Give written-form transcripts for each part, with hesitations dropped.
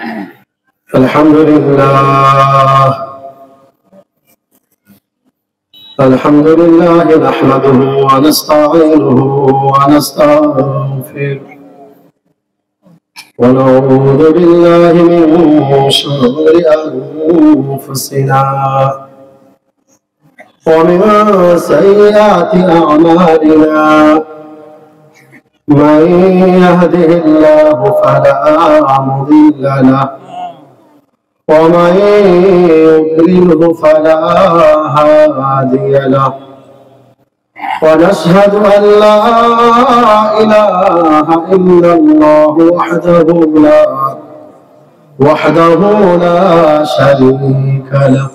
الحمد لله نحمده ونستعينه ونستغفره ونعوذ بالله من شرور أنفسنا ومن سيئات أعمالنا من يهده الله فلا مضل له ومن يضلله فلا هادي له ونشهد أن لا إله إلا الله وحده لا شريك له.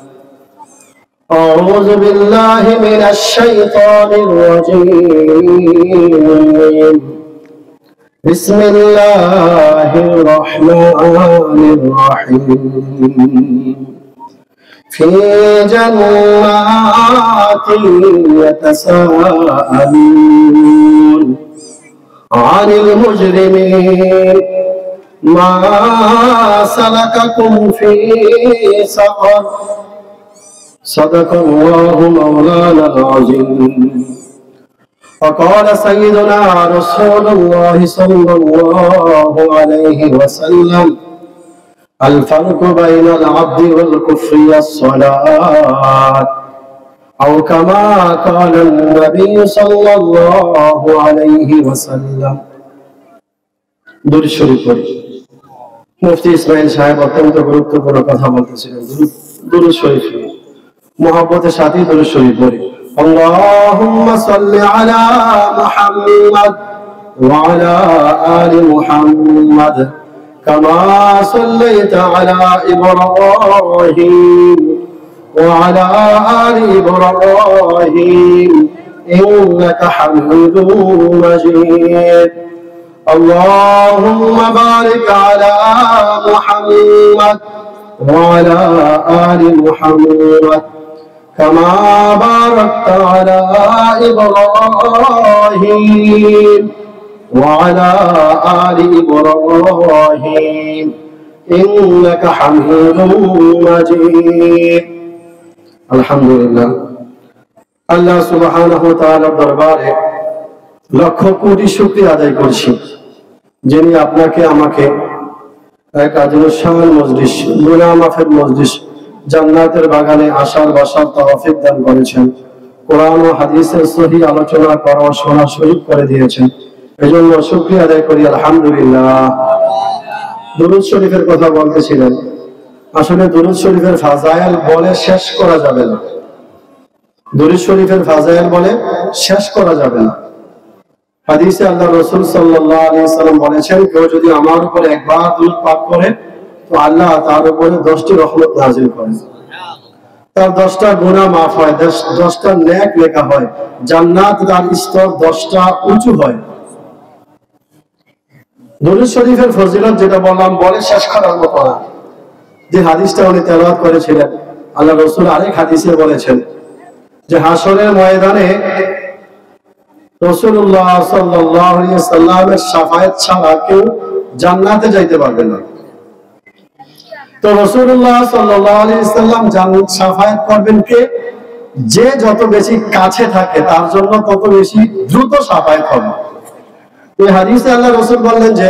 أعوذ بالله من الشيطان الرجيم. بسم الله الرحمن الرحيم. في جنات يتساءلون عن المجرمين ما سلككم في سقر. صدق الله مولانا العظيم. وقال سيدنا رسول الله صلى الله عليه وسلم: الفرق بين العبد والكفر الصلاة، أو كما قال النبي صلى الله عليه وسلم. দুরূদ শরীফ পড়ি। মুফতি ইসমাইল সাহেব অত্যন্ত গুরুত্বপূর্ণ কথা বলতেছিলেন। দুরূদ শরীফ মুহাব্বতের সাথে দুরূদ শরীফ পড়ি। اللهم صل على محمد وعلى آل محمد كما صليت على إبراهيم وعلى آل إبراهيم إنك حميد مجيد. اللهم بارك على محمد وعلى آل محمد كما باركت على إبراهيم وعلى آل إبراهيم إنك حميد مجيد. الحمد لله. আল্লাহ সুবহানাহু ওয়া তাআলার দরবারে লক্ষ কোটি শুকরিয়া আদায় করছি, যিনি আপনাকে আমাকে এক আযীমুশ-শান মজলিস, গুনাহ মাফের মজলিস, জান্নাতের বাগানে আসার বসার তৌফিক দান করেছেন। কোরআন ও হাদিসের সহিহ আলোচনা করা ও শোনার সুযোগ করে দিয়েছেন। এজন্য শুকরিয়া আদায় করি আলহামদুলিল্লাহ। দুরূদ শরীফের কথা বলতেছিলেন। আসলে দুরূদ শরীফের ফাজাইল বলে শেষ করা যাবে না। দুরূদ শরীফের ফাজাইল বলে শেষ করা যাবে না। হাদিসে আল্লাহর রাসূল সাল্লাল্লাহু আলাইহি ওয়াসাল্লাম বলেছেন, কেউ যদি আমার উপরে একবার দুরূদ পাঠ করে তো আল্লাহ তার উপরে 10টি রহমত নাযিল করেন, তার 10টা গুনাহ মাফ হয়, 10টা নেক লেখা হয়, জান্নাত তার স্তর 10টা উঁচু হয়। দুরূদ শরীফের ফজিলত যেটা বললাম বলে শেষ করার মতো না। যে হাদিসটা উনি তেলাওয়াত করেছিলেন, আল্লাহ রাসূল আরেক হাদিসে বলেছেন যে হাসরের ময়দানে রাসূলুল্লাহ সাল্লাল্লাহু আলাইহি ওয়াসাল্লামের শাফায়াত ছাড়া কেউ জান্নাতে যাইতে পারবে না। তো রাসূলুল্লাহ সাল্লাল্লাহু আলাইহি ওয়াসাল্লাম শাফায়াত করবেন কে? যে যত বেশি কাছে থাকে তার জন্য তত বেশি দ্রুত শাফায়াত হবে। এই হাদিসে আল্লাহ রাসূল বললেন যে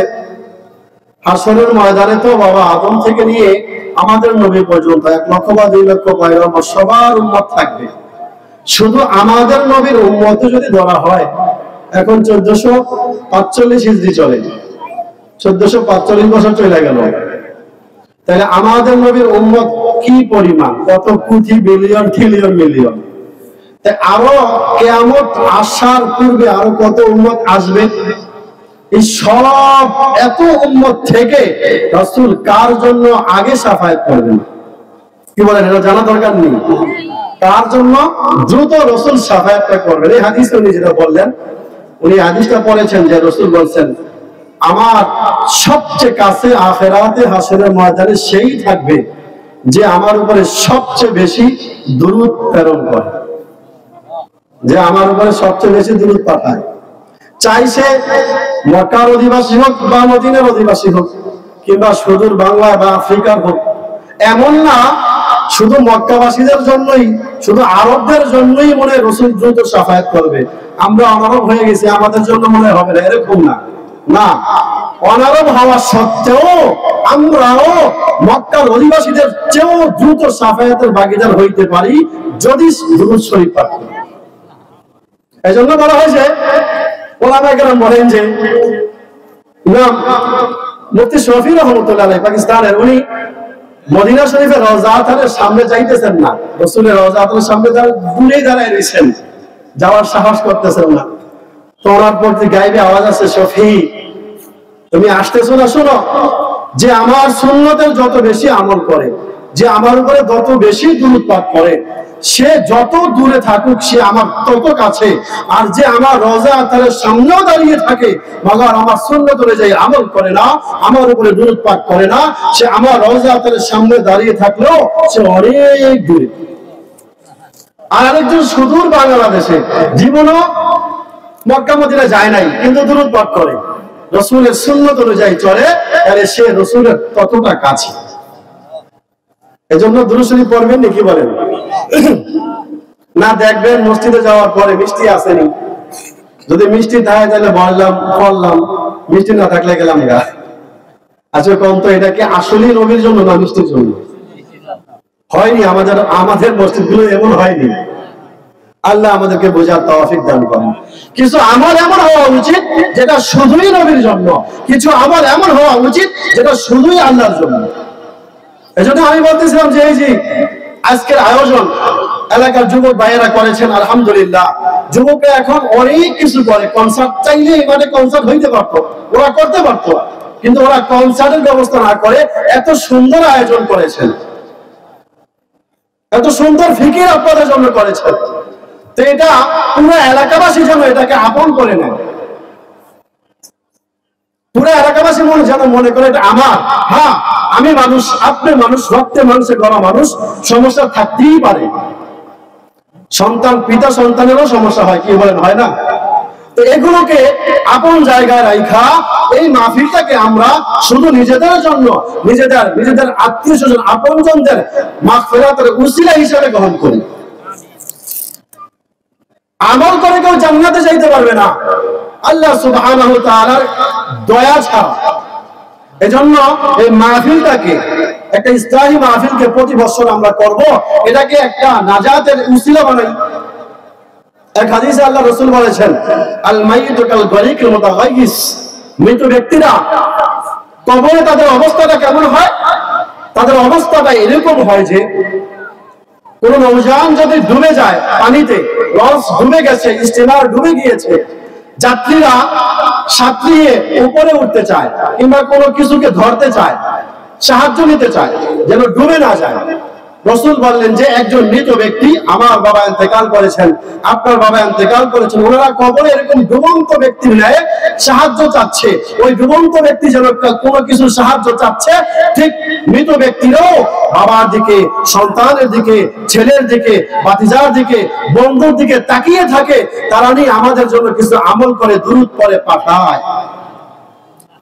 হাসরের ময়দানে তো বাবা আদম থেকে নিয়ে আমাদের নবী পর্যন্ত 1 লক্ষ বা 2 লক্ষ পয়গম্বর সবার উম্মত থাকবে। শুধু আমাদের নবীর উম্মত যদি ধরা হয়, এখন 1445 হিজরি চলে, 1445 বছর চলে গেল। তাহলে আমাদের নবীর উম্মত কি পরিমাণ, কত কোটি বিলিয়ন ট্রিলিয়ন মিলিয়ন। তাই আরো কিয়ামত আসার পূর্বে আরো কত উম্মত আসবে। এই সব এত উম্মত থেকে রাসূল কার জন্য আগে শাফায়াত করবেন? কি বলেন, এটা জানা দরকার নেই? কার জন্য দ্রুত রাসূল শাফায়াতটা করবেন? এই হাদিসে উনি যেটা বললেন, উনি হাদিসটা পড়েছেন যে রাসূল বলেন, আমার সবচেয়ে কাছে আখিরাতে হাসরের ময়দানে সেই থাকবে যে আমার উপরে সবচেয়ে বেশি দুরূদ প্রেরণ করে, যে আমার উপরে সবচেয়ে বেশি দুরূদ পাঠায়। চাই সে মক্কার অধিবাসী হোক বা মদিনার অধিবাসী হোক, কিংবা সুদূর বাংলা বা আফ্রিকার হোক, এমন না শুধু মক্কাবাসীদের জন্যই, শুধু আরবদের জন্যই মনে রাসূল দ্রুত শাফায়াত করবে, আমরা অনারব হয়ে গেছি আমাদের জন্য মনে হবে না, এরকম না। না, অনারব হওয়া সত্ত্বেও আমরাও মক্কার অধিবাসীদের চেয়েও দ্রুত শাফায়াতের ভাগীদার হইতে পারি যদি দুরূদ শরীফ পাঠ করি। এই জন্য বলা হয়েছে, ওলামায়ে কেরাম বলেন যে ইমাম মুফতি শফি রহমাতুল্লাহ আলাইহি পাকিস্তানের, উনি মদিনা শরীফের রওজা আতহারের সামনে যাইতেছেন না, রাসূলের রওজা আতহারের সামনে দূরেই দাঁড়ায় রয়েছেন, যাওয়ার সাহস করতেছেন না। তো ওনার প্রতি গাইবে আওয়াজ আছে, শফি তুমি আসতেছো না, শোনো, যে আমার সুন্নতের যত বেশি আমল করে, যে আমার উপরে যত বেশি দুরূদ পাঠ করে, সে যত দূরে থাকুক সে আমার তত কাছে, আর যে আমার রওজা আতহারের সামনেও দাঁড়িয়ে থাকে মগর আমার সুন্নত অনুযায়ী আমল করে না, আমার উপরে দুরূদ পাঠ করে না, সে আমার রওজা আতহারের সামনে দাঁড়িয়ে থাকলেও সে অনেক দূরে। আর আরেকজন সুদূর বাংলাদেশে, জীবনও মক্কা মদিনা যায় নাই, কিন্তু দুরূদ পাঠ করে, রাসূলের সুন্নত অনুযায়ী চলে, তাহলে সে রাসূলের ততটা কাছে। এজন্য দুরূদ শরীফ পড়বেন নাকি বলেন? না দেখবেন মসজিদে যাওয়ার পরে মিষ্টি আসেনি, যদি মিষ্টি থাকে তাহলে বললাম পড়লাম, মিষ্টি না থাকলে গেলাম গা। আচ্ছা কোন তো এটা কি আসলেই নবীর জন্য না মিষ্টির জন্য? হয়নি, আমাদের মসজিদগুলো এমন হয়নি। আল্লাহ আমাদেরকে বোঝার তৌফিক দান করেন। কিছু আমল এমন হওয়া উচিত যেটা শুধুই নবীর জন্য, কিছু আমল এমন হওয়া উচিত যেটা শুধুই আল্লাহর জন্য। এজন্য আমি বলতেছিলাম যে এই যে আজকের আয়োজন এলাকার যুবক ভাইয়েরা করেছেন, আলহামদুলিল্লাহ। যুবকরা এখন অনেক কিছু করে, কনসার্ট চাইলে মানে কনসার্ট হইতে পারতো, ওরা করতে পারতো, কিন্তু ওরা কনসার্টের ব্যবস্থা না করে এত সুন্দর আয়োজন করেছেন, এত সুন্দর ফিকির আপনাদের জন্য করেছেন। তো এটা পুরো এলাকাবাসী যেন এটাকে আপন করে নেয়, পুরো এলাকাবাসী যেন মনে করে এটা আমার। হ্যাঁ, আমি মানুষ, আপনি মানুষ, রক্তে মানুষের গড়া মানুষ, সমস্যা থাকতেই পারে। সন্তান পিতা সন্তানেরও সমস্যা হয়, কি বলেন, হয় না? তো এগুলোকে আপন জায়গায় রাখা এই মাহফিলটাকে আমরা শুধু নিজেদের জন্য, নিজেদের আত্মীয় স্বজন আপনজনদের মাগফিরাতের উসিলা হিসেবে গ্রহণ করি। আমল করে কেউ জান্নাতে যাইতে পারবে না আল্লাহ সুবহানাহু ওয়া তাআলার দয়া ছাড়া। এজন্য এই মাহফিলটাকে, একটা ইসলামী মাহফিলকে প্রতি বছর আমরা করব, এটাকে একটা নাজাতের উসিলা বানাই। এক হাদিসে আল্লাহ রাসূল বলেছেন, আল মাইয়িতু কাল গরিকিল মুতাগাইয়িস, মৃত ব্যক্তিরা কবরে তাদের অবস্থাটা কেমন হয়? তাদের অবস্থাটা এরকম হয় যে কোন নৌযান যদি ডুবে যায় পানিতে, লঞ্চ ডুবে গেছে, স্টিমার ডুবে গিয়েছে, যাত্রীরা সাঁতরিয়ে উপরে উঠতে চায় কিংবা কোনো কিছুকে ধরতে চায়, সাহায্য নিতে চায় যেন ডুবে না যায়। রাসূল বললেন যে একজন মৃত ব্যক্তি, আমার বাবা ইন্তেকাল করেছেন, আপনার বাবা ইন্তেকাল করেছেন, ওনারা কবরে এরকম ডুবন্ত ব্যক্তির ন্যায় সাহায্য চাচ্ছে। ওই ডুবন্ত ব্যক্তি যেন কোনো কিছু সাহায্য চাচ্ছে, ঠিক মৃত ব্যক্তিরও বাবার দিকে, সন্তানের দিকে, ছেলের দিকে, ভাতিজার দিকে, বন্ধুর দিকে তাকিয়ে থাকে। তারা নিয়ে আমাদের জন্য কিছু আমল করে, দুরূদ পড়ে পাঠায়।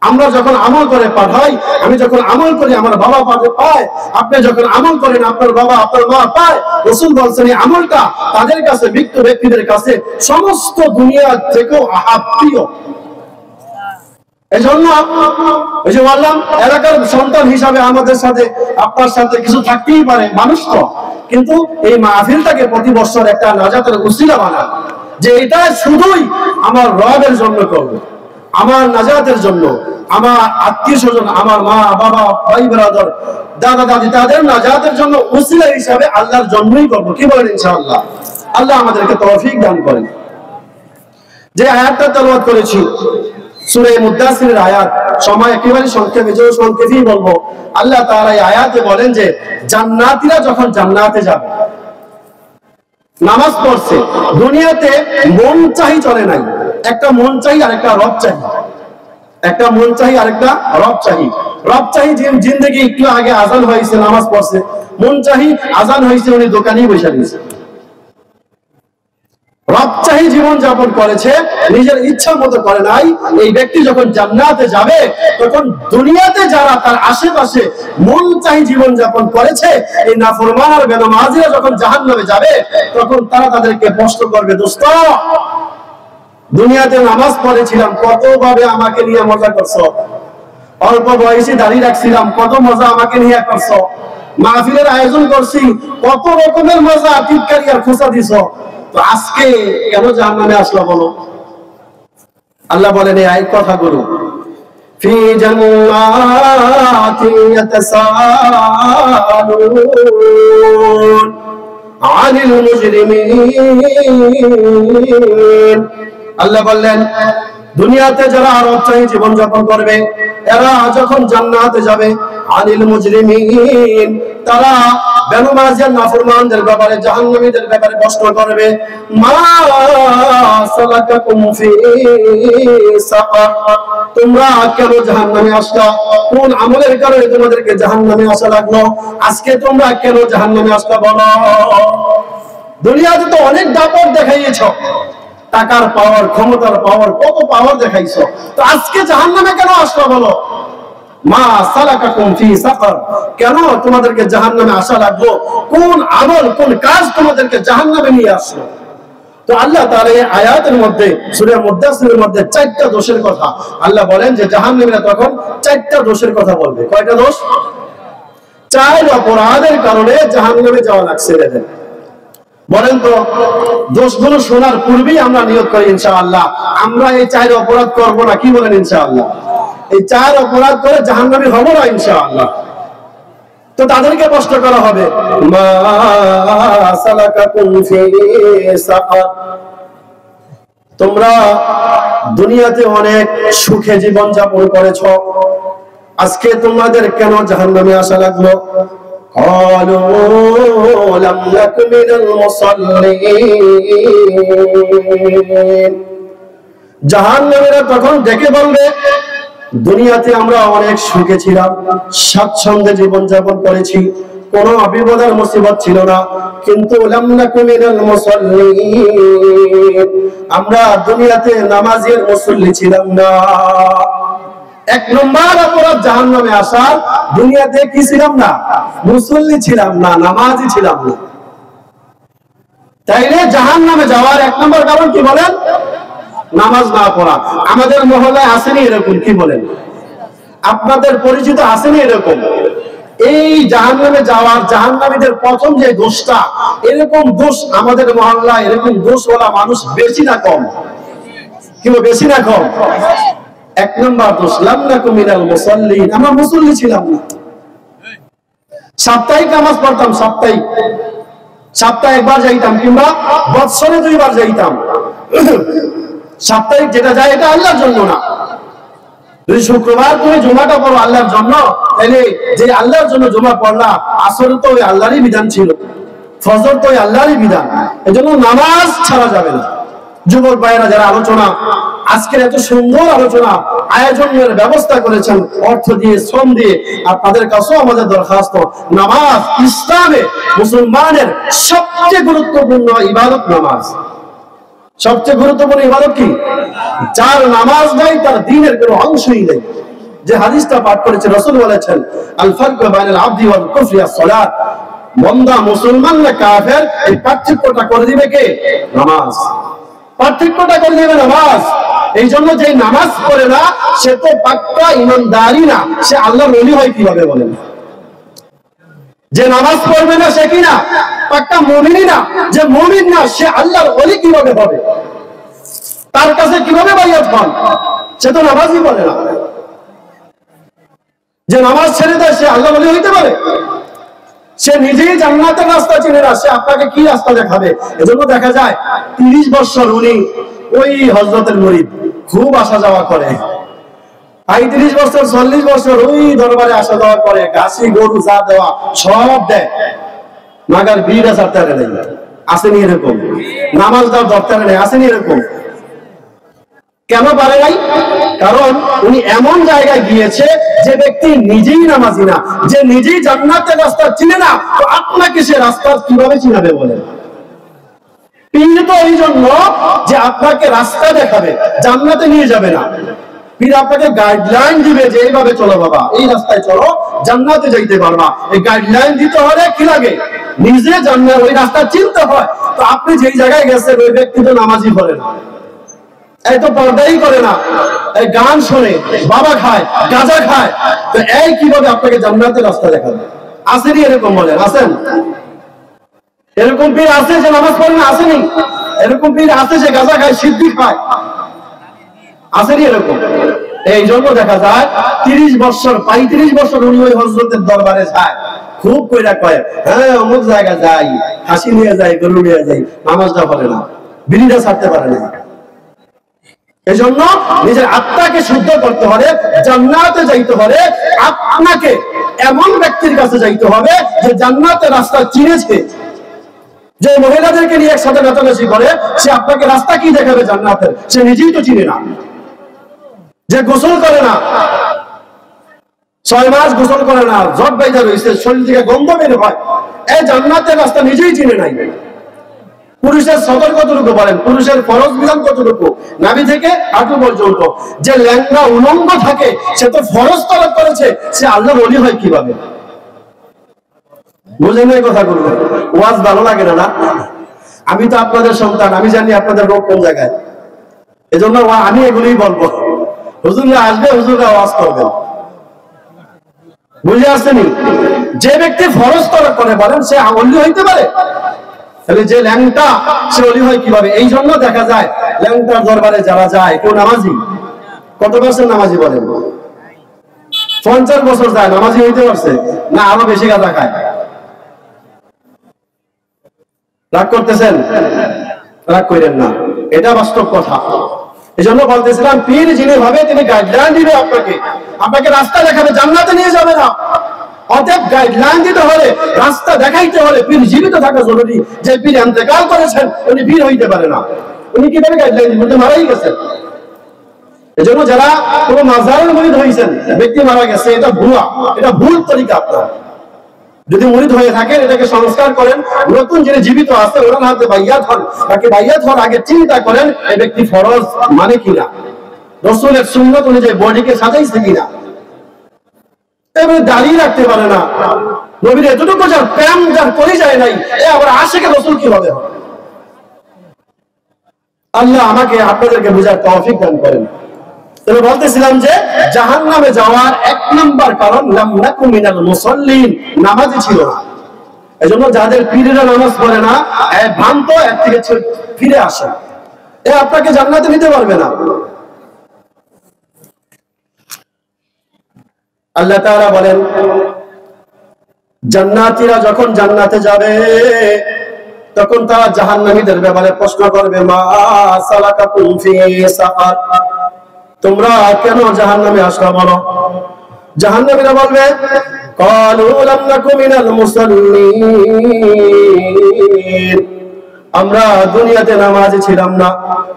আমরা যখন আমল করে পাঠাই, আমি যখন আমল করি আমার বাবা পায়, আপনি যখন আমল করেন আপনার বাবা আপনার মা পায়। রাসূল বলছেন এই আমলটা তাদের কাছে, মৃত ব্যক্তিদের কাছে সমস্ত দুনিয়া থেকেও প্রিয়। এজন্য ওই যে বললাম, এলাকার সন্তান হিসাবে আমাদের সাথে, আপনার সাথে কিছু থাকতেই পারে, মানুষ তো, কিন্তু এই মাহফিলটাকে প্রতি বছর একটা নাজাতের উসিলা বানান, যে এটা শুধুই আমার রবের জন্য করব, আমার নাজাতের জন্য, আমার আত্মীয় স্বজন, আমার মা বাবা ভাই ব্রাদার দাদা দাদি, তাদের নাজাতের জন্য উসিলা হিসাবে আল্লাহর জন্যই করবো। কি বলেন ইনশাআল্লাহ? আল্লাহ আমাদেরকে তৌফিক দান করেন। যে আয়াতটা তেলাওয়াত করেছি সূরা মুদ্দাসিরের আয়াত, সময় একেবারে সংক্ষেপে, যে সংক্ষেপেই বলবো। আল্লাহ তাআলা এই আয়াতে বলেন যে জান্নাতীরা যখন জান্নাতে যাবে, নামাজ পড়ছে, দুনিয়াতে মন চাই চলে নাই, একটা মন চাই আর একটা রব চাই, একটা মন চাই আর একটা রব চাই। রব চাই জিন্দেগি একটু আগে আজান হয়েছে, নামাজ পড়ছে, মন চাই আজান হয়েছে উনি দোকানেই বসে দিয়েছে। রবচাহী জীবন যাপন করেছে, নিজের ইচ্ছা মতো করে নাই, এই ব্যক্তি যখন জান্নাতে যাবে তখন দুনিয়াতে যারা তার আশেপাশে মনচাহী জীবন যাপন করেছে, এই নাফরমান আর বেনামাজিরা যখন জাহান্নামে যাবে তখন তারা তাদেরকে প্রশ্ন করবে, দোস্ত দুনিয়াতে নামাজ পড়েছিলাম, কত ভাবে আমাকে নিয়ে মজা করছো, অল্প বয়সে দাঁড়িয়ে রাখছিলাম, কত মজা আমাকে নিয়ে করছো, মাহফিলের আয়োজন করছি, কত রকমের মজা, টিটকারি আর খোঁচা দিছ, তো আজকে কেন জাহান্নামে আসলো বলো? আল্লাহ বলেন এই কথাগুলো, ফি জান্নাতিন ইয়াতাসাআলুন আনিল মুজরিমিন। আল্লাহ বললেন দুনিয়াতে যারা রবচাহী জীবন যাপন করবে এরা যখন জান্নাতে যাবে, আনিল মুজরিমিন তারা বেনামাজি আর নাফরমানদের ব্যাপারে, জাহান্নামীদের ব্যাপারে প্রশ্ন করবে, মা সালাকাকুম ফি সাকার, তোমরা কেন জাহান্নামে আসলা, কোন আমলের কারণে তোমাদেরকে জাহান্নামে আসা লাগলো, আজকে তোমরা কেন জাহান্নামে আসলা বলো? দুনিয়াতে তো অনেক দাপট দেখাইয়েছো, টাকার পাওয়ার, ক্ষমতার পাওয়ার, কত পাওয়ার দেখাইছো, তো আজকে জাহান্নামে কেন আসলো বলো? মা সালাকাকুম ফি সাকার, কেন তোমাদেরকে জাহান্নামে আসা লাগলো, কোন আমল কোন কাজ তোমাদেরকে জাহান্নামে নিয়ে আসলো? তো আল্লাহ তাআলা এই আয়াতের মধ্যে সূরা মুদাসসিরের মধ্যে 4টা দোষের কথা আল্লাহ বলেন যে জাহান্নামীরা তখন 4টা দোষের কথা বলবে। কয়টা দোষ? 4 অপরাধের কারণে জাহান্নামে যাওয়া লাগছে এদের। বলেন তো দোষগুলো শোনার পূর্বেই আমরা নিয়ত করি ইনশাআল্লাহ আমরা এই 4 অপরাধ করব না, কি বলেন? ইনশাআল্লাহ এই 4 অপরাধ করে জাহান্নামী হব না ইনশাআল্লাহ। তো তাদেরকে প্রশ্ন করা হবে, মা সালাকাকুম ফি সাকার, তোমরা দুনিয়াতে অনেক সুখে জীবন যাপন করেছো, আজকে তোমাদের কেন জাহান্নামে আসা লাগলো? ক্বালু লাম নাকু মিনাল মুসাল্লিন, জাহান্নামীরা তখন ডেকে বলবে, দুনিয়াতে আমরা অনেক সুখে ছিলাম, স্বাচ্ছন্দ্যে জীবন যাপন করেছি, কোনো বিপদ আর মুসিবত ছিল না, কিন্তু লাম নাকু মিনাল মুসাল্লিন, আমরা দুনিয়াতে নামাজের মুসল্লি ছিলাম না। 1 নম্বর অপরাধ জাহান্নামে আসার, দুনিয়াতে কি ছিলাম না? মুসল্লি ছিলাম না, নামাজি ছিলাম না। তাইলে জাহান্নামে যাওয়ার 1 নম্বর কারণ কি বলেন? নামাজ না পড়া। আমাদের মহল্লায় আসেনি এরকম, কি বলেন? আপনাদের পরিচিত আসেনি এরকম? এই জাহান্নামে যাওয়ার, জাহান্নামীদের প্রথম যে দোষটা, এরকম দোষ আমাদের মহল্লায়, এরকম দোষওয়ালা মানুষ বেশি না কম? কি বেশি না কম? 1 নম্বর দোষ, লাম নাকু মিনাল মুসাল্লিন, আমরা মুসল্লি ছিলাম না। সাপ্তাহিক নামাজ পড়তাম, সপ্তাহে একবার যাইতাম, কিংবা বৎসরে 2 বার যাইতাম। সাপ্তাহিক যেটা যায় এটা আল্লাহর জন্য না। যদি শুক্রবার তুমি জুমাটা পড়ো আল্লাহর জন্য, তাহলে যে আল্লাহর জন্য জুমা পড়লা, আসর তো ওই আল্লাহরই বিধান ছিল, ফজর তো ওই আল্লাহরই বিধান, এজন্য নামাজ ছাড়া যাবে না। যুবক ভাইয়েরা যারা আলোচনা, আজকের এত সুন্দর আলোচনা আয়োজনের ব্যবস্থা করেছেন অর্থ দিয়ে, শ্রম দিয়ে, আর তাদের কাছেও আমাদের দরখাস্ত, নামাজ ইসলামে মুসলমানের সবচেয়ে গুরুত্বপূর্ণ ইবাদত নামাজ। সবচেয়ে গুরুত্বপূর্ণ ইবাদত কি? যার নামাজ নাই তার দ্বীনের কোনো অংশই নেই। যে হাদিসটা পাঠ করেছে রাসূল বলেছেন, আল ফারকু বাইনাল আবদি ওয়াল কুফরি আস-সালাত, বান্দা মুসলমান না কাফের, এই পার্থক্যটা করে দিবে কে? নামাজ। পার্থক্যটা করে দিবে নামাজ। এই জন্য যে নামাজ পড়ে না সে তো পাক্কা ঈমানদারি না, সে আল্লাহর ওলি হয় কিভাবে বলেন? যে নামাজ পড়বে না সে কি না? পাক্কা মুমিনই না। যে মুমিন না সে আল্লাহর ওলি কিভাবে হবে? তার কাছে কিভাবে বাইয়াত হন? সে তো নামাজই পড়ে না। যে নামাজ ছেড়ে দেয় সে আল্লাহর ওলি হইতে পারে? সে নিজেই জান্নাতের রাস্তা চিনে না, সে আপনাকে কি রাস্তা দেখাবে? এজন্য দেখা যায় 30 বছর উনি ওই হযরতের মুরিদ, খুব আসা যাওয়া করে, 35 বছর 40 বছর ওই দরবারে আসা যাওয়া করে, গাছি গরু যা দেওয়া সব দেয়, মাগার বিড়া সারতে নেই। আসেনি এরকম? নামাজ দাও দরকার নেই, আসেনি এরকম? কেন পারে নাই? কারণ উনি এমন জায়গায় গিয়েছে যে ব্যক্তি নিজেই নামাজি না, যে নিজেই জান্নাতের রাস্তা চিনে না, তো আপনাকে সে রাস্তা কিভাবে চিনাবে বলেন? পীর তো এই জন্য যে আপনাকে রাস্তা দেখাবে, জান্নাতে নিয়ে যাবে না। পীর আপনাকে গাইডলাইন দিবে যে এইভাবে চলো বাবা, এই রাস্তায় চলো, জান্নাতে যাইতে পারবা। এই গাইডলাইন দিতে হলে কি লাগে? নিজে জান্নাত ওই রাস্তা চিনতে হয়। তো আপনি যেই জায়গায় গেছেন ওই ব্যক্তি তো নামাজই পড়ে না, এই তো পর্দাই করে না, এই গান শোনে, বাবা খায়, গাঁজা খায়, তো এই কিভাবে আপনাকে জান্নাতের রাস্তা দেখাবে? আসেনি এরকম? বলেন আছেন? এরকম পীর আছে যে নামাজ পড়ে না? আসেনি? এরকম পীর আছে যে গাঁজা খায়, সিদ্ধি খায়? আসেনি এরকম? এই জন্য দেখা যায় 30 বছর 35 বছর উনি ওই হযরতের দরবারে যায়, খুব কইরা কয় হ্যাঁ অমুক জায়গা যাই, হাসি নিয়ে যাই, গরু নিয়ে যাই, নামাজটা পড়ে না, বিড়িটা ছাড়তে পারে না। এই জন্য নিজের আত্মাকে শুদ্ধ করতে হলে, জান্নাতে যাইতে হলে আপনাকে এমন ব্যক্তির কাছে যাইতে হবে যে জান্নাতের রাস্তা চিনেছে। যে মহিলাদেরকে নিয়ে একসাথে নাচানাচি করে, সে আপনাকে রাস্তা কি দেখাবে জান্নাতের? সে নিজেই তো চিনে না। যে গোসল করে না, 6 মাস গোসল করে না, জট বাইজা রয়েছে, শরীর থেকে গন্ধ বের হয়, এই জান্নাতের রাস্তা নিজেই চিনে নাই। পুরুষের সদর কতটুকু বলেন? পুরুষের ফরজ বিধান কতটুকু? নাভি থেকে হাঁটু পর্যন্ত। যে ল্যাংড়া উলঙ্গ থাকে সে তো ফরজ তলব করেছে, সে আল্লাহর ওলি হয় কিভাবে? বুঝেন এই কথা বলবেন? ওয়াজ ভালো লাগে না? আমি তো আপনাদের সন্তান, আমি জানি আপনাদের রোগ কোন জায়গায়। এজন্য আমি এগুলোই বলবো। হুজুররা আসবে, হুজুররা ওয়াজ করবেন। বুঝে আসছেনি? যে ব্যক্তি ফরজ তলব করে বলেন সে ওলি হইতে পারে? তাহলে যে ল্যাংটা সে ওলি হয় কিভাবে? এই জন্য দেখা যায় ল্যাংটার দরবারে যারা যায়, কেউ নামাজি, কত বছর নামাজি বলেন? 50 বছর যায়, নামাজি হইতে পারছে না? আরো বেশি গাঁজা খায়। রাগ করতেছেন? রাগ করেন না, এটা বাস্তব কথা। এই জন্য বলতেছিলাম, পীর যিনি হবে তিনি গাইডলাইন দিবে আপনাকে, আপনাকে রাস্তা দেখাবে, জান্নাতে নিয়ে যাবে না। অতএব গাইডলাইন দিতে হলে, রাস্তা দেখাইতে হলে পীর জীবিত থাকা জরুরি। যে পীর ইন্তেকাল করেছেন উনি পীর হইতে পারে না। উনি কিভাবে গাইডলাইন দিবেন? উনি মারাই গেছেন। এজন্য যারা কোনো মাজারের মুরিদ হয়েছেন, ব্যক্তি মারা গেছে, এটা ভুয়া, এটা ভুল তরিকা। আপনার যদি মুরিদ হয়ে থাকেন এটাকে সংস্কার করেন, নতুন যিনি জীবিত আছে ওনার হাতে বাইয়াত হন, তাকে বাইয়াত হওয়ার আগে চিন্তা করেন এই ব্যক্তি ফরজ মানে কিনা, রাসূলের সুন্নাত অনুযায়ী বডিকে সাজাইছে কিনা। এবারে দাঁড়িয়ে রাখতে পারে না, নবীর এতটুকু যার প্রেম যার করে যায় নাই, এ আবার আশিকে রাসূল কিভাবে হবে? আল্লাহ আমাকে আপনাদেরকে বুঝার তৌফিক দান করেন। তবে বলতেছিলাম যে জাহান্নামে যাওয়ার 1 নাম্বার কারণ লাম নাকু মিনাল মুসাল্লিন, নামাজি ছিল না। এজন্য যাদের পীরেরা নামাজ পড়ে না, ভ্রান্ত এর থেকে ফিরে আসে, এ আপনাকে জান্নাতে নিতে পারবে না। আল্লাহ তাআলা বলেন, জান্নাতীরা যখন জান্নাতে যাবে তখন তারা জাহান্নামীদের ব্যাপারে প্রশ্ন করবে, মা সালাকাকুম ফি সাকার, তোমরা কেন জাহান্নামে আসলা বলো? জাহান্নামীরা বলবে, ক্বালু লাম নাকু মিনাল মুসাল্লিন, আমরা দুনিয়াতে নামাজি ছিলাম না।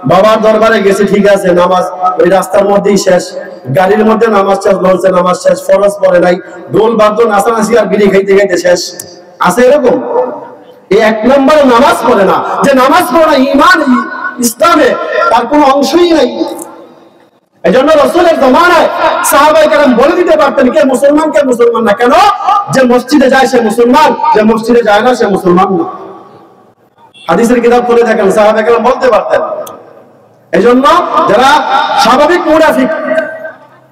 বাবার দরবারে গেছি ঠিক আছে, নামাজ ওই রাস্তার মধ্যেই শেষ, গাড়ির মধ্যে নামাজ শেষ, বলছে নামাজ শেষ, ফরজ পড়ে নাই, দোল বাদ্য নাচানাচি আর বিড়ি খাইতে খাইতে শেষ। আছে এরকম? এই 1 নম্বরে নামাজ পড়ে না। যে নামাজ পড়ে না, ঈমান ইসলামে তার কোনো অংশই নাই। এজন্য রাসূলের জামানায় সাহাবায়ে কেরাম বলে দিতে পারতেন কে মুসলমান কে মুসলমান না। কেন? যে মসজিদে যায় সে মুসলমান, যে মসজিদে যায় না সে মুসলমান না। হাদিসের কিতাব খুলে দেখেন, সাহাবায়ে কেরাম বলতে পারতেন। এজন্য যারা স্বাভাবিক মুনাফিক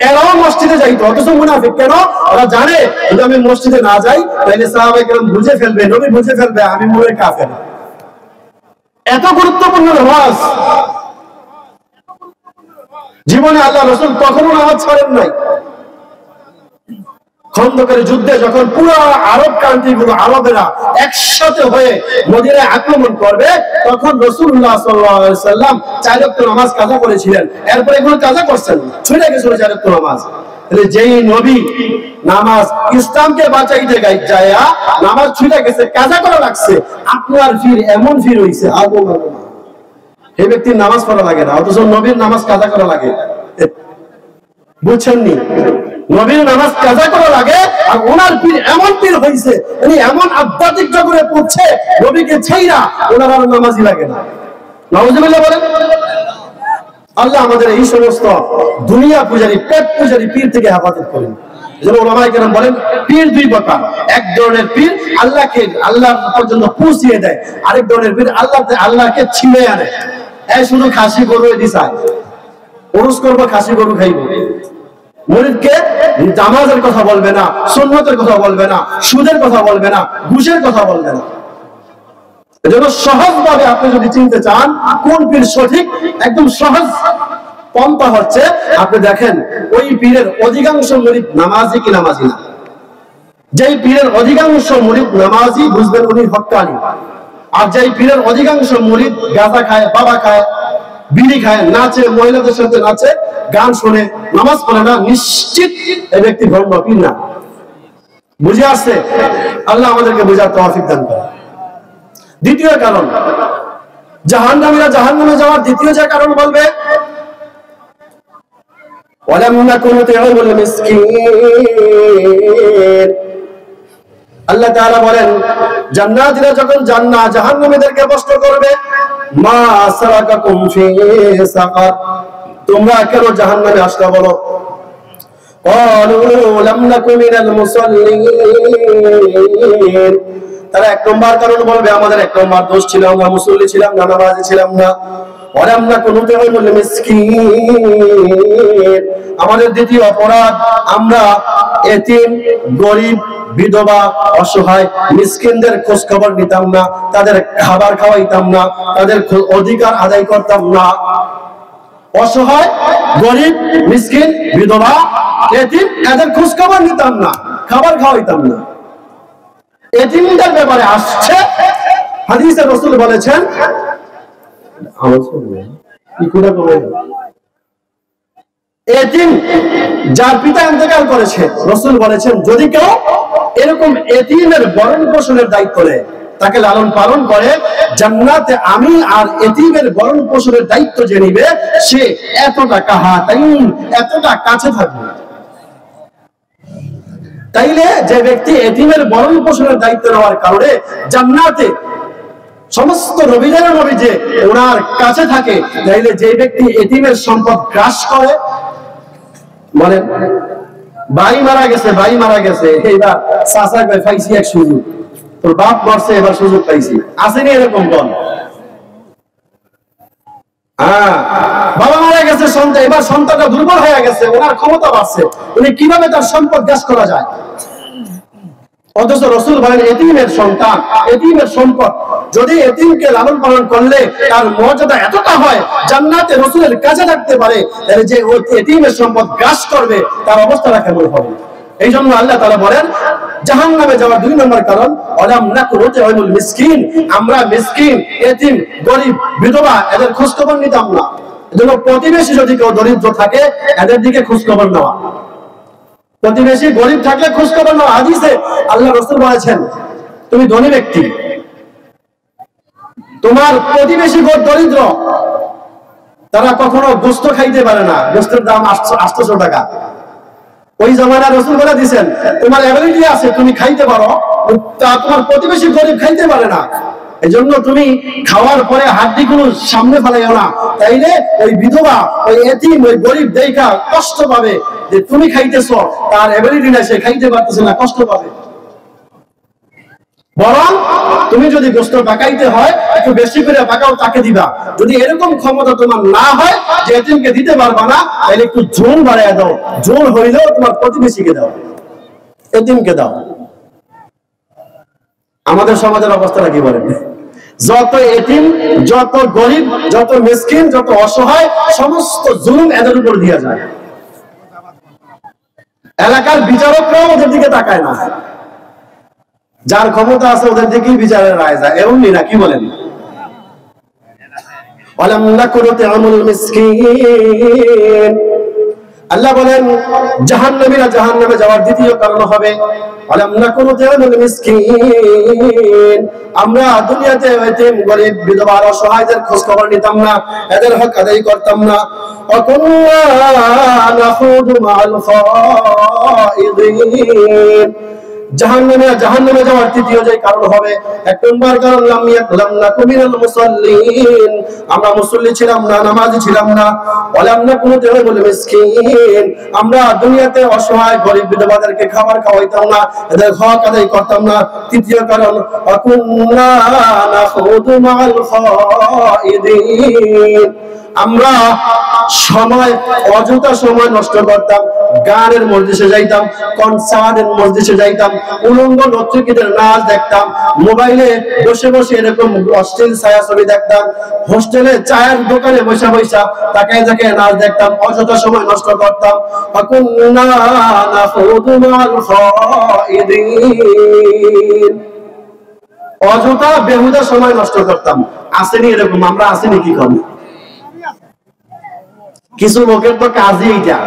এরাও মসজিদে যাইতো, অথচ মুনাফিক কেন? ওরা জানে যদি আমি মসজিদে না যাই তাহলে সাহাবায়ে কেরাম বুঝে ফেলবে, নবী বুঝে ফেলবে আমি মনে কাফের। এত গুরুত্বপূর্ণ নামাজ জীবনে আল্লাহ রাসূল কখনো নামাজ ছাড়েন নাই। খন্দকের যুদ্ধে যখন পুরো আরব কান্ট্রিগুলো, আরবেরা একসাথে হয়ে মদিনায় আক্রমণ করবে, তখন রাসূলুল্লাহ সাল্লাল্লাহু আলাইহি ওয়াসাল্লাম 4 ওয়াক্ত নামাজ কাজা করেছিলেন। এরপর এগুলো কাজা করছেন, ছুটে গেছিল 4 ওয়াক্ত নামাজ। তাহলে যেই নবী নামাজ ইসলামকে বাঁচাইতে যায়, নামাজ ছুটে গেছে, কাজা করা লাগছে, আপনার ফির এমন ফির হইছে আগুন আগুন, এই ব্যক্তির নামাজ পড়া লাগে না, অথচ নবীর নামাজ কাজা করা লাগে। বুঝছেননি? নবীর নামাজ কাজা করা লাগে, আর ওনার পীর এমন পীর হইছে, উনি এমন আধ্যাত্মিক জগতে পড়ছে, নবীকে ছাইরা ওনার আর নামাজই লাগে না। নাউজুবিল্লাহ বলেন। আল্লাহ আমাদের এই সমস্ত দুনিয়া পূজারী, পেট পূজারী পীর থেকে হেফাজত করেন। যেন ওলামায়ে কেরাম বলেন, পীর দুই প্রকার। এক ধরনের পীর আল্লাহকে আল্লাহ পর্যন্ত পৌঁছিয়ে দেয়, আরেক ধরনের পীর আল্লাহকে ছিঁড়ে আনে। এই শুধু খাসি গরু দিছায়, ওরস করবো, খাসি গরু খাইবো। মুরিদকে নামাজের কথা বলবে না, সুন্নতের কথা বলবে না, সুদের কথা বলবে না, ঘুষের কথা বলবে না। এজন্য সহজভাবে আপনি যদি চিনতে চান কোন পীর সঠিক, একদম সহজ পন্থা হচ্ছে, আপনি দেখেন ওই পীরের অধিকাংশ মুরিদ নামাজি কি নামাজি না। যেই পীরের অধিকাংশ মুরিদ নামাজি, বুঝবেন উনি হক্কানি। আর যেই পীরের অধিকাংশ মুরিদ গাঁজা খায়, বাবা খায়, বিড়ি খায়, নাচে, মহিলাদের সাথে নাচে, গান শুনে, নামাজ পড়ে না, নিশ্চিত এই ব্যক্তি ধর্ম পীর না। বুঝে আসছে? আল্লাহ আমাদেরকে বোঝার তৌফিক দান করে। দ্বিতীয় কারণ, জাহান্নামীরা জাহান্নামে যাওয়ার দ্বিতীয় যে কারণ বলবে, ওয়ালাম নাকুন তু'তিমুল মিসকিন। আল্লাহ তাআলা বলেন, জান্নাতীরা যখন জাহান্নামীদেরকে প্রশ্ন করবে, মা সালাকাকুম ফি সাকার, তোমরা কেন জাহান্নামে আসলে বলো? ক্বালু লাম নাকু মিনাল মুসাল্লিন। তারা এক নম্বর কারণ বলবে, আমাদের এক নম্বর দোষ ছিল, আমরা মুসল্লি ছিলাম না, নামাজি ছিলাম না। ওয়ালাম নাকু নুতিমুল মিসকিন, আমাদের দ্বিতীয় অপরাধ, আমরা এতিম, গরিব, বিধবা, অসহায়, মিসকিনদের খোঁজ খবর নিতাম না, তাদের খাবার খাওয়াইতাম না, তাদের অধিকার আদায় করতাম না। অসহায়, গরিব, মিসকিন, বিধবা, এতিম, এদের খোঁজ খবর নিতাম না, খাবার খাওয়াইতাম না। এতিমদের ব্যাপারে আসছে হাদিসে রাসূল বলেছেন, এতিম যার পিতা ইন্তেকাল করেছে, রাসূল বলেছেন যদি কেউ এরকম এতিমের ভরণ পোষণের দায়িত্ব নেয়, তাকে লালন পালন করে, জান্নাতে আমি আর এতিমের ভরণ পোষণের দায়িত্ব যে নিবে, সে এতটা কাহাতাইন, এতটা কাছে থাকবে। তাইলে যে ব্যক্তি এতিমের ভরণ পোষণের দায়িত্ব নেওয়ার কারণে জান্নাতে সমস্ত নবীদের নবী যে ওনার কাছে থাকে, তাইলে যে ব্যক্তি এতিমের সম্পদ গ্রাস করে, মানে ভাই মারা গেছে, এইবার চাচা কয় পাইছি এক সুযোগ, তোর বাপ মরছে এবার সুযোগ পাইছি, আসেনি এরকম বল? বাবা মারা গেছে, সন্তান, এবার সন্তানটা দুর্বল হয়ে গেছে, ওনার ক্ষমতা বাড়ছে, উনি কিভাবে তার সম্পদ গ্রাস করা যায়। অথচ রাসূল বলেন, এতিমের সন্তান, এতিমের সম্পদ, যদি এতিমকে লালন পালন করলে তার মর্যাদা এতটা হয়, জান্নাতে রাসূলের কাছে থাকতে পারে, তাহলে যে ওই এতিমের সম্পদ গ্রাস করবে তার অবস্থাটা কেমন হবে? এই জন্য আল্লাহ তাআলা বলেন, জাহান্নামে যাওয়ার দুই নম্বর কারণ, ওয়ালাম নাকু নুতিমুল মিসকিন, আমরা মিসকিন, এতিম, গরিব, বিধবা, এদের খোঁজ খবর নিতাম না। এজন্য প্রতিবেশী যদি কেউ দরিদ্র থাকে, এদের দিকে খোঁজ খবর নেওয়া, প্রতিবেশী গরিব থাকলে খোঁজ খবর নেওয়া। হাদিসে আল্লাহ রাসূল বলেছেন, তুমি ধনী ব্যক্তি, তোমার প্রতিবেশী দরিদ্র, তারা কখনো গোশত খাইতে পারে না, গোশতের দাম 800 টাকা। ওই জামানায় রাসূল বলে দিয়েছেন, তোমার এবিলিটি আছে, তুমি খাইতে পারো, তা তোমার প্রতিবেশী গরিব খাইতে পারে না, এজন্য তুমি খাওয়ার পরে হাড্ডিগুলো সামনে ফেলাইও না, তাইলে ওই বিধবা, ওই এতিম, ওই গরিব দেখা কষ্ট পাবে যে তুমি খাইতেছো, তার এবিলিটি নাই, সে খাইতে পারতেছে না, কষ্ট পাবে। বরং তুমি যদি গোশত পাকাইতে হয়, একটু বেশি করে পাকাও, তাকে দিবা। যদি এরকম ক্ষমতা তোমার না হয় যে এতিমকে দিতে পারবা না, তাহলে একটু জোর বাড়াইয়া দাও, জোর হইলেও তোমার প্রতিবেশীকে দাও, এতিমকে দাও। আমাদের সমাজের অবস্থাটা কি বলেন? যত এতিম, যত গরিব, যত মিসকিন, যত অসহায়, সমস্ত জুলুম এদের উপর দিয়া যায়। এলাকার বিচারকরাও ওদের দিকে তাকায় না, যার ক্ষমতা আছে ওদের দিকেই বিচারের রায় যায়, এমনই না? কি বলেন? ওয়ালাম নাকু নুতিমুল মিসকিন। আল্লাহ বলেন, জাহান্নামীরা জাহান্নামে যাওয়ার দ্বিতীয় কারণ হবে, ওয়ালাম নাকু নুতিমুল মিসকিন, আমরা দুনিয়াতে এতিম, গরিব, বিধবা, অসহায়দের খোঁজ খবর নিতাম না, এদের হক আদায় করতাম না। وكنا نخوض مع الخائضين জাহান্নামে যাওয়ার তৃতীয় যে কারণ হবে, এক নম্বর কারণ লাম নাকু মিনাল মুসাল্লিন, আমরা মুসল্লি ছিলাম না, নামাজি ছিলাম না। ওয়ালাম নাকু নুতিমুল মিসকিন, আমরা দুনিয়াতে অসহায় গরিব বিধবাদেরকে খাবার খাওয়াইতাম না, এদের হক আদায় করতাম না। তৃতীয় কারণ ওয়াকুন্না নাখুদু মাআল খাইদিন, আমরা অযথা সময় নষ্ট করতাম, গানের মজলিসে যাইতাম, কনসার্টের মজলিসে যাইতাম, উলঙ্গ নর্তকীদের নাচ দেখতাম, মোবাইলে বসে বসে এরকম অশ্লীল ছায়াছবি দেখতাম, হোস্টেলে চায়ের দোকানে বসে বসে তাকায় তাকায় নাচ দেখতাম, অযথা সময় নষ্ট করতাম। ফাকুন্না নাখুদু মাআল খাইদিন, অযথা বেহুদা সময় নষ্ট করতাম। আসেনি এরকম? আমরা আসেনি কি করি? কিছু লোকের তো কাজই এইটা,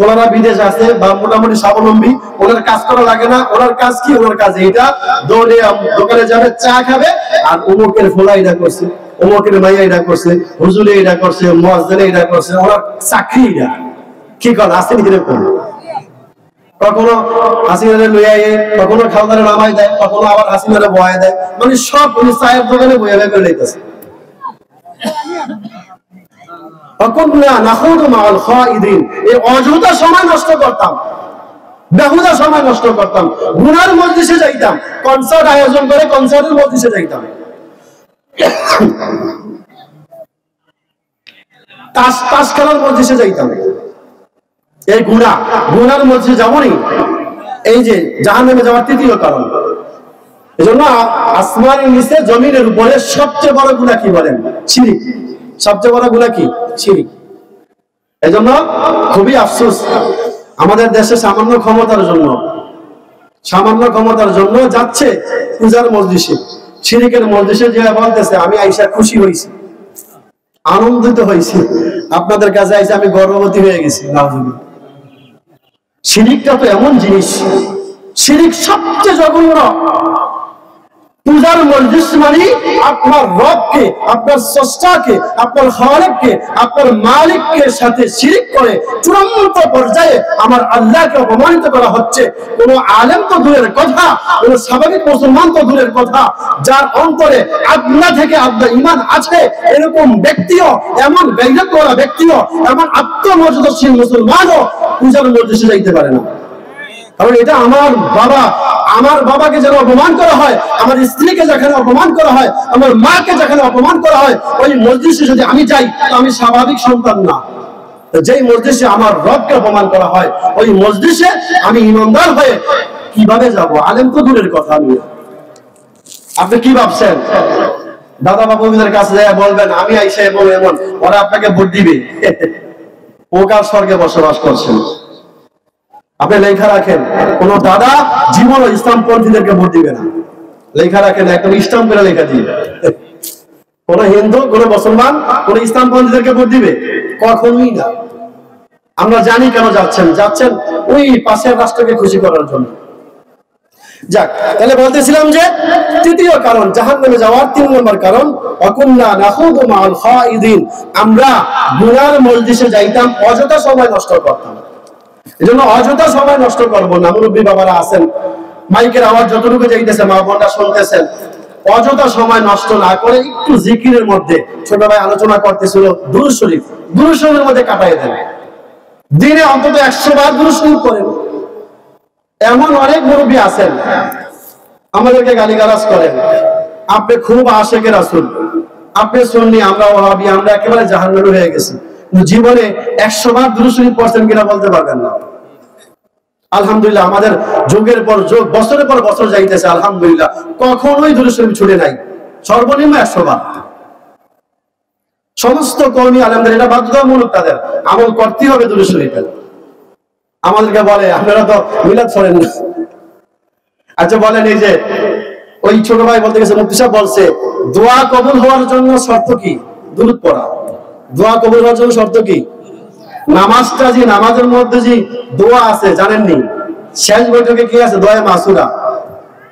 ওনারা বিদেশ আছে বা মোটামুটি স্বাবলম্বী, ওনার কাজ করা লাগে না। ওনার কাজ কি? ওনার কাজ এইটা, দৌড়ে দোকানে যাবে, চা খাবে, আর অমুকের ফোলা এটা করছে, অমুকের মাইয়া এটা করছে, হুজুরে এটা করছে, মুয়াজ্জিনে এটা করছে, ওনার চাকরি এটা। কি করে? আসেনি এরকম? কখনো হাসিনারে লইয়া কখনো খাওয়াদারে নামাই দেয়, কখনো আবার হাসিনারে বয়ায় দেয়, মানে সব উনি চায়ের দোকানে বইয়া করে লইতেছে। অযথা সময় নষ্ট করতাম, বেহুদা সময় নষ্ট করতাম, গুনার মজলিসে যাইতাম, কনসার্ট আয়োজন করে কনসার্টের মজলিসে যাইতাম, তাস খেলার মজলিসে যাইতাম। এই গুনার মজলিসে যাবনি, এই যে জাহান্নামে যাওয়ার তৃতীয় কারণ। এজন্য আসমানের নিচে জমিনের উপরে সবচেয়ে বড় গুনাহ কি বলেন? শিরক। সবচেয়ে বড় গুনাহ কি? শিরক। এজন্য খুবই আফসোস, আমাদের দেশে সামান্য ক্ষমতার জন্য যাচ্ছে পূজার মজলিসে, শিরকের মজলিসে যে বলতেছে আমি আইসা খুশি হয়েছি, আনন্দিত হয়েছি, আপনাদের কাছে আইসা আমি গর্ভবতী হয়ে গেছি। নাউজুবিল্লাহ। শিরকটা তো এমন জিনিস, শিরক সবচেয়ে জঘন্য। পূজার মজলিস মানে আপনার রবকে, আপনার স্রষ্টাকে, আপনার খালিককে, আপনার মালিককে সাথে শিরক করে চূড়ান্ত পর্যায়ে আমার আল্লাহকে অপমানিত করা হচ্ছে। কোন আলেম তো দূরের কথা, কোন স্বাভাবিক মুসলমান তো দূরের কথা, যার অন্তরে আল্লাহ থেকে আল্লাহ ঈমান আছে এরকম ব্যক্তিও, এমন গায়রতওয়ালা ব্যক্তিও, এমন আত্মমর্যাদাশীল মুসলমানও পূজার মজলিসে যাইতে পারে না। কারণ এটা আমার বাবাকে যেন অপমান করা হয়, আমার স্ত্রীকে যেখানে অপমান করা হয়, আমার মাকে যেখানে অপমান করা হয়, ওই মজলিসে যদি আমি যাই তো আমি স্বাভাবিক সন্তান না। যেই মজলিসে আমার রবকে অপমান করা হয়, ওই মজলিসে আমি ইমানদার হয়ে কিভাবে যাব? আলেম তো দূরের কথা। আপনি কি ভাবছেন দাদা বাবুদের কাছে বলবেন আমি আইসা এমন, ওরা আপনাকে ভোট দিবে? ও কার স্বর্গে বসবাস করছেন? আপনি লেখা রাখেন, কোন দাদা জীবন ইসলামপন্থীদেরকে ভোট দিবে না। লেখা রাখেন, একটা ইসলাম করে লেখা দিবে। কোন হিন্দু, কোন মুসলমান, কোন ইসলামপন্থীদেরকে ভোট দিবে? কখনোই না। আমরা জানি কেন যাচ্ছেন ওই পাশের রাষ্ট্রকে খুশি করার জন্য। যাক, তাহলে বলতেছিলাম যে তৃতীয় কারণ, জাহান্নামে যাওয়ার 3 নম্বর কারণ, ওয়াকুন্না নাখুদু মাআল খাইদিন, আমরা গুনার মজলিসে যাইতাম, অযথা সময় নষ্ট করতাম। এজন্য অযথা সময় নষ্ট করব না। মুরব্বী বাবারা আছেন, মাইকের আওয়াজ যতটুকু যাইতেছে মা বোনরা শুনতেছেন, অযথা সময় নষ্ট না করে একটু জিকিরের মধ্যে, ছোট ভাই আলোচনা করতেছিল দুরূদ শরীফের মধ্যে কাটায় দেন। দিনে অন্তত 100 বার দুরূদ শরীফ পড়েন। এমন অনেক মুরব্বী আছেন আমাদেরকে গালিগালাজ করেন, আপনি খুব আশেকে রাসূল, আপনি সুন্নি, আমরা ওয়াহাবি, আমরা একেবারে জাহান্নামী হয়ে গেছি। জীবনে 100 বার দুরূদ শরীফ পড়ছেন কিনা বলতে পারবেন না। আলহামদুলিল্লাহ, আমাদের যুগের পর যুগ, বছরের পর বছর যাইতেছে, আলহামদুলিল্লাহ কখনোই দুরূদ শরীফ ছুটে নাই। সর্বনিম্ন 100 বার। সমস্ত কওমি আলেমদের এটা বাধ্যতামূলক, তাদের আমল করতেই হবে দুরূদ শরীফের। আমাদেরকে বলে আপনারা তো মিলাদ পড়েন না। আচ্ছা বলেন, এই যে ওই ছোট ভাই বলতে গেছে, মুফতি সাহেব বলছে দোয়া কবুল হওয়ার জন্য শর্ত কি? দুরূদ পড়া। দোয়া কবুল হওয়ার জন্য শর্ত কি? নামাজটা, যে নামাজের মধ্যে যে দোয়া আছে জানেননি? শেষ বৈঠকে কি আছে? দোয়া মাসুরা,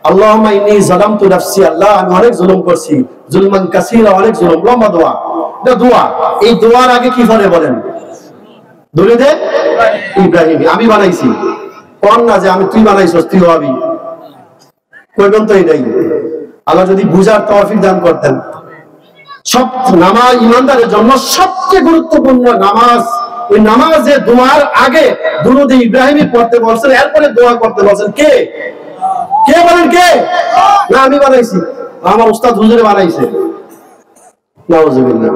আল্লাহুম্মা ইন্নী যালামতু নাফসি, আল্লাহ আমি অনেক জুলুম করছি, জুলমান কাসীরা, অনেক জুলুম, লম্বা দোয়া। এটা দোয়া। এই দোয়ার আগে কি করে বলেন? দুরুদে ইব্রাহিম। আমি বানাইছি কোন না যে আমি তুই বানাইছস তুই হবি, কইবেন তো এটাই। আল্লাহ যদি বুঝার তৌফিক দান করতেন। সব নামাজ ইমানদারের জন্য সবচেয়ে গুরুত্বপূর্ণ নামাজ। ওই নামাজে দোয়ার আগে দুরুদে ইব্রাহিমই পড়তে বলছেন, এরপরে দোয়া করতে বলছেন। কে কে বলেন? কে? না আমি বানাইছি, আমার উস্তাদ হুজুরে বানাইছে। নাউজুবিল্লাহ।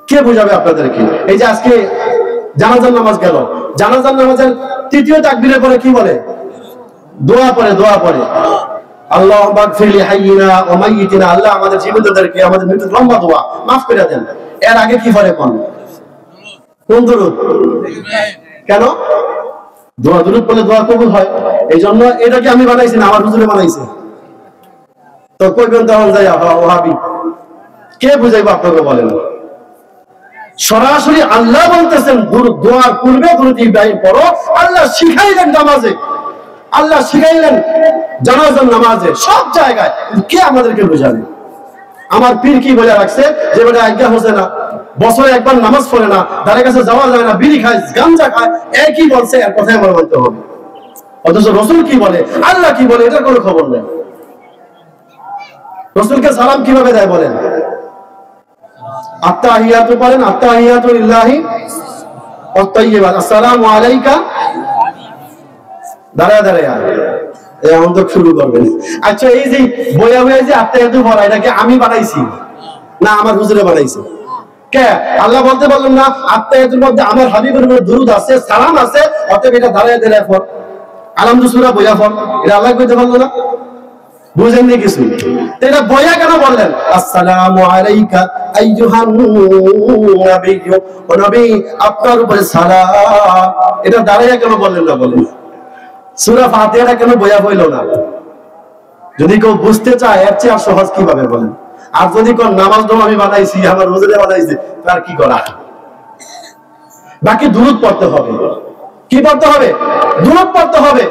কে বুঝাবে আপনাদেরকে? এই যে আজকে জানাজার নামাজ গেল, জানাজার নামাজের তৃতীয় তাকবীরের পরে কি বলে? দোয়া পড়ে, দোয়া পড়ে আল্লাহ মাগফিরলি হাইয়িনা ওয়া মাইয়িতিনা, আল্লাহ আমাদের জীবিতদেরকে আমাদের মৃত্যুর লম্বা দোয়া মাফ করে দেন। এর আগে কি করে? কোন দুরূদ? কেন? দোয়া দুরূদ পড়লে দোয়া কবুল হয়। এই জন্য এটাকে আমি বানাইছি না, আমার হুজুরে বানাইছে। তো কইবেন তখন যাই ওয়াহাবি। কে বুঝাইবো আপনাকে বলেন? সরাসরি আল্লাহ বলতেছেন দোয়ার পূর্বে দুরূদ ইব্রাহিম পড়ো। আল্লাহ শিখাইলেন নামাজে, আল্লাহ শিখাইলেন জানাজার নামাজে, সব জায়গায়। কে আমাদেরকে বোঝাবে? আমার পীর কি বলে রাখছে যে বেটা আজ্ঞা হচ্ছে না, বছরে একবার নামাজ পড়ে না, তার কাছে যাওয়া যায় না, বিড়ি খায়, গাঞ্জা খায়, একই বলছে, এর কথাই আমার মানতে হবে। অথচ রসুল কি বলে, আল্লাহ কি বলে, এটার কোনো খবর নেই। রসুলকে সালাম কিভাবে দেয় বলেন? আত্তাহিয়াতু বলেন, আত্তাহিয়াতু লিল্লাহি ওয়াত তাইয়্যিবাত, আসসালামু আলাইকা। দাঁড়ায় দাঁড়ায় এখন তো শুরু করবেন। আচ্ছা, এই যে বইয়া বইয়া যে আত্তাহিয়াতু পড়া, এটাকে আমি বানাইছি না আমার হুজুরে বানাইছে? কে? আল্লাহ বলতে পারলেন না আত্তাহিয়াতুর মধ্যে আমার হাবিবের উপর দুরূদ আছে, সালাম আছে, অতএব এটা দাঁড়ায় দাঁড়ায় পড়, আলহামদু সূরা বইয়া পড়, এটা আল্লাহ কইতে পারলো না? বুঝেননি কিছু? এটা বইয়া কেন বললেন? আসসালামু আলাইকা আইয়ুহান নাবিয়্যু, ও নবী আপনার উপরে সালাম, এটা দাঁড়ায় কেন বললেন না? বলেন সূরা ফাতিহাটা কেন বইয়া হইল না? যদি কেউ বুঝতে চায় এর চেয়ে আর সহজ কিভাবে বলেন? আর যদি কোন নামাজ দম আমি বানাইছি, আমার হুজুরে বানাইছে, তার কি করা? বাকি দুরূদ পড়তে হবে। কি পড়তে হবে? দুরূদ পড়তে হবে।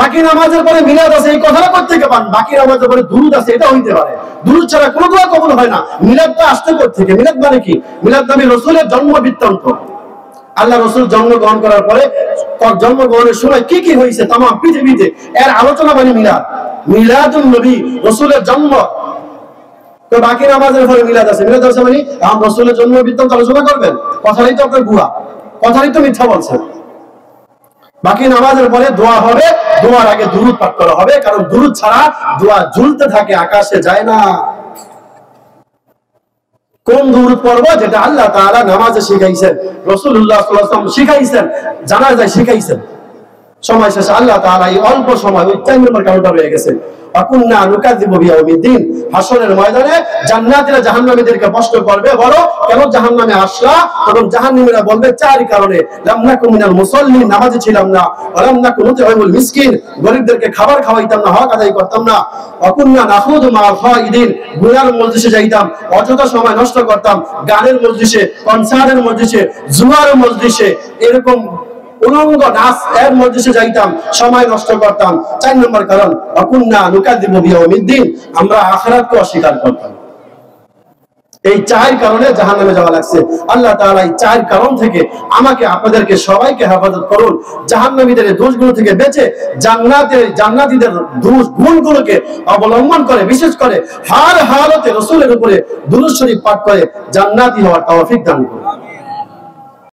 বাকি নামাজের পরে মিলাদ আছে, এই কথাটা করতে থেকে পান। বাকি নামাজের পরে দুরূদ আছে, এটা হইতে পারে। দুরূদ ছাড়া কোনো দোয়া কবুল হয় না। মিলাদটা আসতে থেকে, মিলাদ মানে কি? মিলাদ নবী রাসূলের জন্ম বৃত্তান্ত। আল্লাহ রাসূল জন্মগ্রহণ করার পরে জন্মগ্রহণের সময় কি কি হয়েছে তাম পৃথিবীতে, এর আলোচনা মানে মিলাদ। মিলাদুন নবী, রাসূলের জন্ম। তো বাকি নামাজের পরে মিলাদ আছে, মিলাদ আছে মানে রাসূলের জন্ম বৃত্তান্ত আলোচনা করবেন? কথাটাই তো আপনার ভুয়া, কথাটাই তো মিথ্যা বলছেন। বাকি নামাজের পরে দোয়া হবে, দোয়ার আগে দুরূদ পাঠ করা হবে, কারণ দুরূদ ছাড়া দোয়া ঝুলতে থাকে, আকাশে যায় না। কোন দুরূদ পড়বো? যেটা আল্লাহ তাআলা নামাজে শিখাইছেন, রাসূলুল্লাহ সাল্লাল্লাহু আলাইহি ওয়াসাল্লাম শিখাইছেন, জানাজায় শিখাইছেন। সময় শেষে আল্লাহ তাআলা এই অল্প সময়, ওই টাইম নাম্বার কাউন্টার হয়ে গেছে, আকুন্না নুকাযযিবু বিয়াউমিদ্দিন, হাসরের ময়দানে জান্নাতীরা জাহান্নামীদেরকে প্রশ্ন করবে, বলো কেন জাহান্নামে আসলা? তখন জাহান্নামীরা বলবে চার কারণে, লাম নাকু মিনাল মুসাল্লিন, নামাজি ছিলাম না, ওয়া লাম নাকু নুতঈমুল মিসকিন, গরীবদেরকে খাবার খাওয়াইতাম না, হক আদায় করতাম না, আকুন্না নাখুযু মা'আল খাইদিন, গুনার মজলিসে যাইতাম, অযথা সময় নষ্ট করতাম, গানের মজলিসে, কনসার্টের মজলিসে, জুয়ার মজলিসে, এরকম উলঙ্গ নাচ এর মজলিসে যাইতাম, সময় নষ্ট করতাম। 4 নম্বর কারণ, আকুন্না নুকাযযিবু বিয়াউমিদ্দিন, আমরা আখিরাতকে অস্বীকার করতাম। এই 4 কারণে জাহান্নামে যাওয়া লাগছে। আল্লাহ তাআলা এই 4 কারণ থেকে আমাকে আপনাদেরকে সবাইকে হেফাজত করুন, জাহান্নামীদের দোষগুলো থেকে বেঁচে জান্নাতীদের দোষ গুণগুলোকে অবলম্বন করে, বিশেষ করে হার হালতে রাসূলের উপরে দুরূদ শরীফ পাঠ করে জান্নাতি হওয়ার তৌফিক দান করুন।